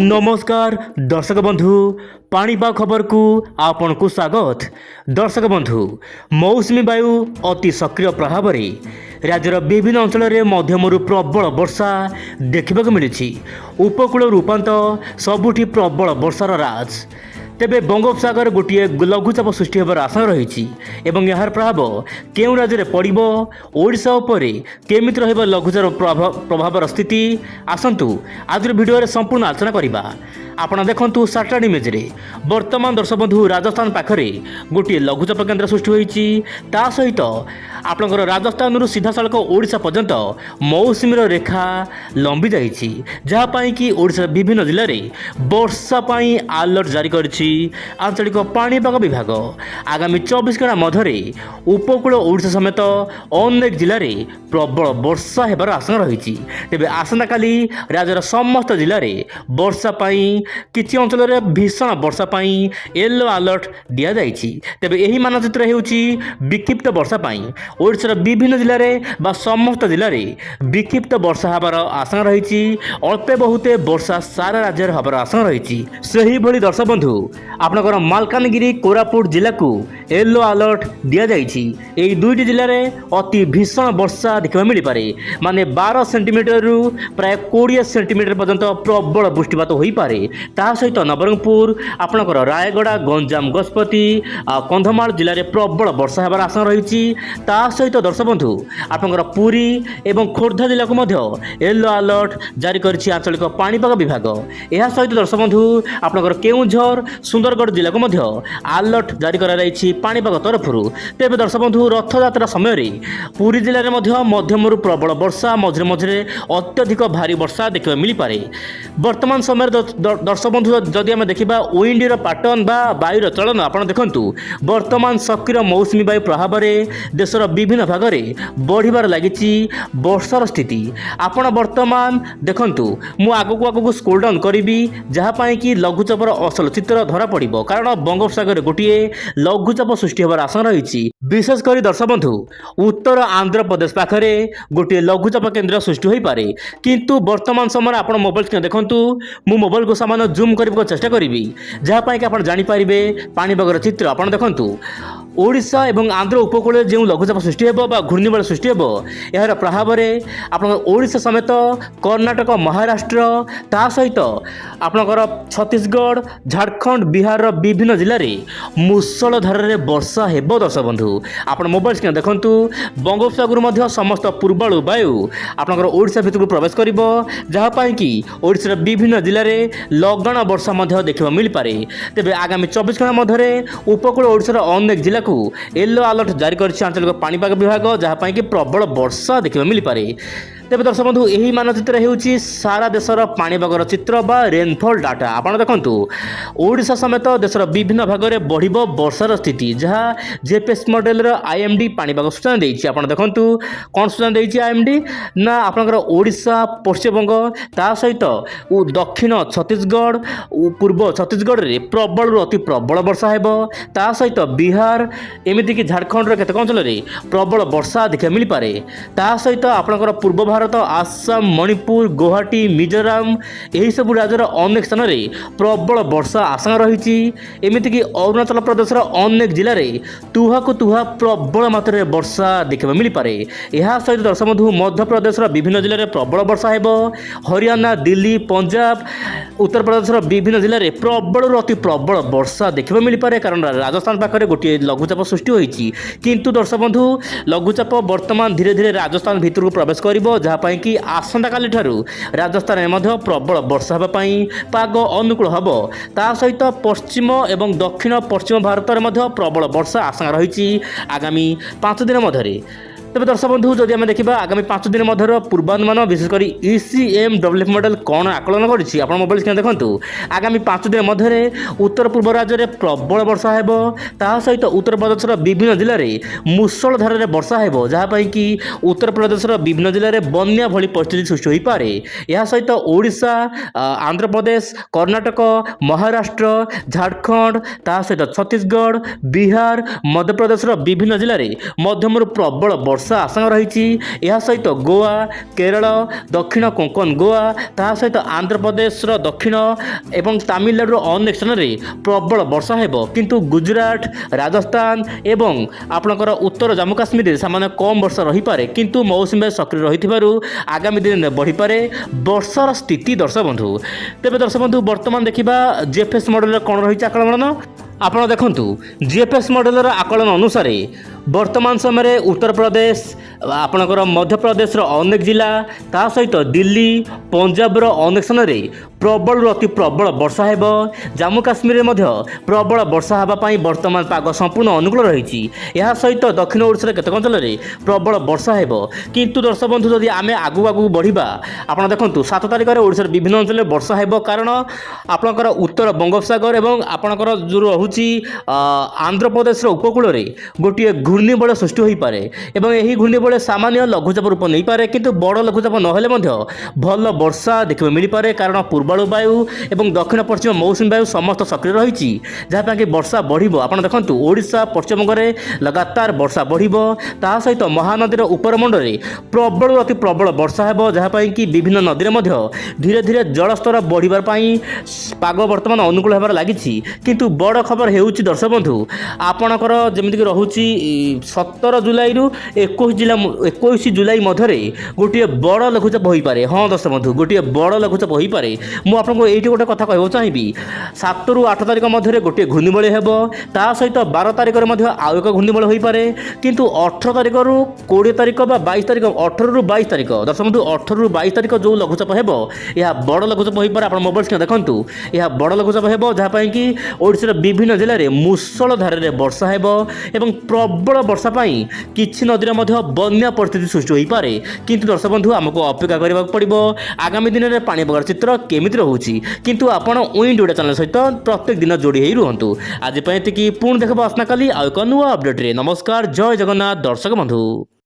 नमस्कार दर्शक बंधु पाणीपाग खबर को आपण को स्वागत। दर्शक बंधु मौसुमी वायु अति सक्रिय प्रभाव में राज्यर विभिन्न अंचल में मध्यमरू प्रबल वर्षा देखा मिली। उपकूल रूपांत सबुठी प्रबल वर्षार राज। तेबे बंगोपसागर गोटे लघुचाप सृष्टि होबार आशा रही एवं यार प्रभाव केउं राज्य में पड़ो ओडिशा उपरे केमिति रहिबा लघुचाप प्रभावर स्थिति आसंतु आज भिडियो संपूर्ण आलोचना करबा। आपण देखंतु सैटेलाइट इमेज रे वर्तमान दर्शक बंधु राजस्थान पाखरे गोटे लघुचाप केन्द्र सृष्टि होईची। ता सहित आपणकर राजस्थान सीधा सड़क ओडिशा पर्यंत मौसुमी रेखा लंबी जाइछि, जहाँ पाई कि ओडिशा विभिन्न जिले में वर्षा पाई अलर्ट जारी करछि आंचलिक पाणीपाग विभाग। आगामी 24 घंटा मध्य उपकूल ओडिशा समेत अनेक जिले में प्रबल वर्षा होबार आशंका रही। तेबे आसंता काली राज्यर समस्त जिले में वर्षा पाई किछि अंचल में भीषण वर्षा पाई येलो अलर्ट दिया जाइछि। तेबे एही मानचित्र हेउछि विक्षिप्त वर्षा पाई ओडिशार विभिन्न जिले में बा समस्त जिले में विक्षिप्त वर्षा होबार आशंका रही। अल्पे बहुते वर्षा सारा राज्य में होबार आशंका रही। सही भली दर्शक बंधु आपनकर मालकानगिरी कोरापुट जिला को येलो अलर्ट दिया जाइछि। एही दुईटी जिले में अति भीषण वर्षा देखा मिल पारे, माने 12 सेंटीमीटर रु प्राय 20 सेंटीमीटर पर्यंत प्रबल वृष्टिपात हो पारे। ता सहित नवरंगपुर आपनकर रायगड़ा गंजाम गजपति कंधमाल जिले में प्रबल वर्षा होबार आशंका रही। ता सहित दर्शक बंधु आपनकर पुरी एवं खोर्धा जिला को मध्य येलो अलर्ट जारी करछि आंचलिक पाणीपाग विभाग। यह सहित दर्शक बंधु आपनकर केउंझर सुंदरगढ़ जिला को मध्य अलर्ट जारी करा जाइछि पाणीपाग तरफरु। तेबे दर्शक बंधु रथयात्रा समय रे पुरी जिले में मध्यमरू प्रबल वर्षा मझे मझे अत्यधिक भारी वर्षा देखा मिल पारे। वर्तमान समय दर्शक बंधु जदि आम देखा विंडर पैटर्न बा वायुर चलन आपड़ देखु वर्तमान सक्रिय मौसुमी वायु प्रभाव में देशर विभिन्न भाग में बढ़िबार लगी वर्षार स्थिति। आपण वर्तमान देखु मु आगक आगक स्क्रोल डाउन करी जहाँपाई कि लघुचापर असल चित्र धरा पड़, कारण बंगोपसागर गोटे लघुचाप सृष्टि होबार आशंका रही। विशेषकर दर्शक बंधु उत्तर आंध्र प्रदेश पाखरे गोटे लघुचाप केन्द्र सृष्टि हो पारे, किंतु वर्तमान समय आप मोबाइल स्क्रीन देखु मु मोबाइल को सामान जूम करने चेष्टा करी जहाँपाई कि आप जानीपारे पाणीपागर चित्र। आप देखु ओडिशा एवं आंध्र उपकूल जो लघुचाप सृष्टि हो घूर्णिबल सृष्टि हो यार प्रभाव में आप ओडिशा समेत कर्णाटक महाराष्ट्र ता सहित आपणकर छत्तीसगढ़ झारखंड बिहार विभिन्न जिले में मूसल धारे वर्षा हेब। दर्शक बंधु आप मोबाइल स्क्रीन देखु बंगोपसागर समस्त पूर्वाणु वायु आपणकर ओडिशा भितर प्रवेश कर जहाँपाई कि ओडिशार विभिन्न जिले में लगाण वर्षा देखा मिल पारे। तेबे आगामी 24 घंटा मध्य उपकूल ओडिशार अनेक जिला को येलो अलर्ट जारी करछि आंचलिक पाणीपाग विभाग, जहाँपाई कि प्रबल वर्षा देखा मिल पारे। तेबे दर्शक बंधु यही मानचित्र हेउछि सारा देशर पाणीपागर चित्र बा रेनफॉल डाटा। आपण देखंतु ओडिशा समेत देशर विभिन्न भाग में बढ़िबो वर्षार स्थिति, जहाँ जेपीएस मॉडल आईएमडी पाणीपाग सूचना देछि। आपण देखंतु कोन सूचना देछि आईएमडी ना आपनकर ओडिशा पश्चिमबंग ता सहित दक्षिण छत्तीसगढ़ पूर्व छत्तीसगढ़ रे प्रबल अति प्रबल वर्षा हेबो। ता सहित बिहार एमिति कि झारखंड रे केतक अंचल रे प्रबल वर्षा देखा मिल पारे। ता सहित आपनकर पूर्व भारत आसाम मणिपुर गुवाहाटी मिजोराम यही सब राज्यर अनेक स्थान में प्रबल वर्षा आशंका रही। एमती कि अरुणाचल प्रदेश अनेक जिले में तुहा को तुहा प्रबल मात्रा वर्षा देखा मिल पारे। यह सहित दर्शक बंधु मध्य प्रदेश विभिन्न जिले में प्रबल वर्षा हेबो। हरियाणा दिल्ली पंजाब उत्तर प्रदेश विभिन्न जिले में प्रबल अति प्रबल वर्षा देखा मिल पारे, कारण राजस्थान पाखे गोटे लघुचाप सृष्टि होती। किंतु दर्शक बंधु लघुचाप वर्तमान धीरे धीरे राजस्थान भितर को प्रवेश कर जहाँपाई कि आसंता काली ठारू राजस्थान में प्रबल वर्षा होगापाई पाग अनुकूल हम। ता सहित पश्चिम एवं दक्षिण पश्चिम भारत में प्रबल वर्षा आशंका रही आगामी 5 दिन मध्य। तेज दर्शक बंधु जदि आम देखा आगामी 5 दिन मध्य पूर्वानुमान विशेषकर ईसीएम डब्ल्यूएफ मॉडल कौन आकलन करी आप मोबाइल स्क्रीन देखु आगामी 5 दिन मध्य उत्तर पूर्व राज्य में प्रबल वर्षा हेबो। ता सहित उत्तर प्रदेश विभिन्न जिले में मूसल धारे वर्षा हेबो, जहाँपाई कि उत्तर प्रदेश विभिन्न जिले में बन्या भली परिस्थिति सृष्टि हो पारे। यह सहित ओडिशा आंध्र प्रदेश कर्णाटक महाराष्ट्र झारखंड ता सहित छत्तीसगढ़ बिहार मध्य प्रदेश विभिन्न जिले में मध्यम प्रबल वर्षा ବର୍ଷା ଆଶଙ୍କା ରହିଛି। ଏହା ସହିତ ଗୋଆ, କେରଳ, ଦକ୍ଷିଣ କୋଙ୍କଣ ଗୋଆ, ତାହା ସହିତ ଆନ୍ଧ୍ରପ୍ରଦେଶର ଦକ୍ଷିଣ ଏବଂ ତାମିଲନାଡୁର ଅନେକ ସ୍ଥାନରେ ପ୍ରବଳ ବର୍ଷା ହେବ। କିନ୍ତୁ ଗୁଜରାଟ, ରାଜସ୍ଥାନ ଏବଂ ଆପଣଙ୍କର ଉତ୍ତର ଜାମ୍ମୁ କାଶ୍ମୀରରେ ସାମାନ୍ୟ କମ୍ ବର୍ଷା ରହିପାରେ। କିନ୍ତୁ ମୌସୁମୀ ବାୟୁ ସକ୍ରିୟ ରହିଥିବାରୁ ଆଗାମୀ ଦିନରେ ବଢ଼ିପାରେ ବର୍ଷାର ସ୍ଥିତି। ଦର୍ଶକ ବନ୍ଧୁ, ତେବେ ଦର୍ଶକ ବନ୍ଧୁ ବର୍ତ୍ତମାନ ଦେଖିବା ଜିଏଫ୍ଏସ୍ ମଡେଲର କ'ଣ ରହିଛି ଆକଳନ। ଆପଣ ଦେଖନ୍ତୁ, ଜିଏଫ୍ଏସ୍ ମଡେଲର ଆକଳନ ଅନୁସାରେ ବର୍ତ୍ତମାନ ସମୟରେ ଉତ୍ତରପ୍ରଦେଶ, ଆପଣଙ୍କର ମଧ୍ୟପ୍ରଦେଶର ଅନେକ ଜିଲ୍ଲା, ତା ସହିତ ଦିଲ୍ଲୀ, ପଞ୍ଜାବର ଅନେକ ସ୍ଥାନରେ ପ୍ରବଳରୁ ଅତି ପ୍ରବଳ ବର୍ଷା ହେବ। ଜାମ୍ମୁ କାଶ୍ମୀରରେ ମଧ୍ୟ ପ୍ରବଳ ବର୍ଷା ହେବା ପାଇଁ ବର୍ତ୍ତମାନ ପାଗ ସମ୍ପୂର୍ଣ୍ଣ ଅନୁକୂଳ ରହିଛି। ଏହା ସହିତ ଦକ୍ଷିଣ ଓଡ଼ିଶାର କେତେକ ଅଞ୍ଚଳରେ ପ୍ରବଳ ବର୍ଷା ହେବ। କିନ୍ତୁ ଦର୍ଶକ ବନ୍ଧୁ, ଯଦି ଆମେ ଆଗକୁ ବଢ଼ିବା, ଆପଣ ଦେଖନ୍ତୁ 7 ତାରିଖରେ ଓଡ଼ିଶାର ବିଭିନ୍ନ ଅଞ୍ଚଳରେ ବର୍ଷା ହେବ। କାରଣ ଆପଣଙ୍କର ଉତ୍ତର ବଙ୍ଗୋପସାଗର ଏବଂ ଆପଣଙ୍କର ଯେଉଁ ରହୁଛି ଆନ୍ଧ୍ରପ୍ରଦେଶର ଉପକୂଳରେ ଗୋଟିଏ ଘୂର୍ଣ୍ଣିବଳୟ ସୃଷ୍ଟି ହୋଇପାରେ ଏବଂ ଏହି ଘୂର୍ଣ୍ଣିବଳୟ ସାମାନ୍ୟ ଲଘୁଚାପ ରୂପ ନେଇପାରେ। କିନ୍ତୁ ବଡ଼ ଲଘୁଚାପ ନହେଲେ ମଧ୍ୟ ଭଲ ବର୍ଷା ଦେଖିବାକୁ ମିଳିପାରେ। କାରଣ ପୂର୍ବାଳୁ ବାୟୁ ଏବଂ ଦକ୍ଷିଣ ପଶ୍ଚିମ ମୌସୁମୀ ବାୟୁ ସମସ୍ତ ସକ୍ରିୟ ରହିଛି, ଯାହା ପାଇଁକି ବର୍ଷା ବଢ଼ିବ। ଆପଣ ଦେଖନ୍ତୁ, ଓଡ଼ିଶା, ପଶ୍ଚିମବଙ୍ଗରେ ଲଗାତାର ବର୍ଷା ବଢ଼ିବ। ତାହା ସହିତ ମହାନଦୀର ଉପରମୁଣ୍ଡରେ ପ୍ରବଳରୁ ଅତି ପ୍ରବଳ ବର୍ଷା ହେବ, ଯାହା ପାଇଁକି ବିଭିନ୍ନ ନଦୀରେ ମଧ୍ୟ ଧୀରେ ଧୀରେ ଜଳସ୍ତର ବଢ଼ିବା ପାଇଁ ପାଗ ବର୍ତ୍ତମାନ ଅନୁକୂଳ ହେବାର ଲାଗିଛି। କିନ୍ତୁ ବଡ଼ ଖବର ହେଉଛି ଦର୍ଶକ ବନ୍ଧୁ, ଆପଣଙ୍କର ଯେମିତିକି ରହୁଛି 17 ଜୁଲାଇରୁ 21 ଜୁଲାଇ ମଧ୍ୟରେ ଗୋଟିଏ ବଡ଼ ଲଘୁଚାପ ହୋଇପାରେ। ହଁ ଦର୍ଶକ ବନ୍ଧୁ, ଗୋଟିଏ ବଡ଼ ଲଘୁଚାପ ହୋଇପାରେ। ମୁଁ ଆପଣଙ୍କୁ ଏଇଠି ଗୋଟେ କଥା କହିବାକୁ ଚାହିଁବି, 7ରୁ 8 ତାରିଖ ମଧ୍ୟରେ ଗୋଟିଏ ଘୂର୍ଣ୍ଣିବଳୟ ହେବ। ତା ସହିତ 12 ତାରିଖରେ ମଧ୍ୟ ଆଉ ଏକ ଘୂର୍ଣ୍ଣିବଳୟ ହୋଇପାରେ। କିନ୍ତୁ 18 ତାରିଖରୁ 20 ତାରିଖ ବା 22 ତାରିଖ, 18ରୁ 22 ତାରିଖ, ଦର୍ଶକ ବନ୍ଧୁ 18ରୁ 22 ତାରିଖ ଯେଉଁ ଲଘୁଚାପ ହେବ, ଏହା ବଡ଼ ଲଘୁଚାପ ହୋଇପାରେ। ଆପଣ ମୋବାଇଲ ସ୍କ୍ରିନ୍ ଦେଖନ୍ତୁ, ଏହା ବଡ଼ ଲଘୁଚାପ ହେବ, ଯାହା ପାଇଁକି ଓଡ଼ିଶାର ବିଭିନ୍ନ ଜିଲ୍ଲାରେ ମୂଷଳ ଧାରାରେ ବର୍ଷା ହେବ ଏବଂ ପ୍ରବଳ ବର୍ଷା ପାଇଁ କିଛି ନଦୀରେ ମଧ୍ୟ ବନ୍ୟା ପରିସ୍ଥିତି ସୃଷ୍ଟି ହୋଇପାରେ। କିନ୍ତୁ ଦର୍ଶକ ବନ୍ଧୁ, ଆମକୁ ଅପେକ୍ଷା କରିବାକୁ ପଡ଼ିବ ଆଗାମୀ ଦିନରେ ପାଣିପାଗର ଚିତ୍ର କେମିତି ରହୁଛି। କିନ୍ତୁ ଆପଣ ୱିଣ୍ଡ ଓଡ଼ିଆ ଚ୍ୟାନେଲ ସହିତ ପ୍ରତ୍ୟେକ ଦିନ ଯୋଡ଼ି ହୋଇ ରୁହନ୍ତୁ। ଆଜି ପାଇଁ ଏତିକି, ପୁଣି ଦେଖିବା ଆସନ୍ତାକାଲି ଆଉ ଏକ ନୂଆ ଅପଡେଟ୍ରେ। ନମସ୍କାର, ଜୟ ଜଗନ୍ନାଥ ଦର୍ଶକ ବନ୍ଧୁ।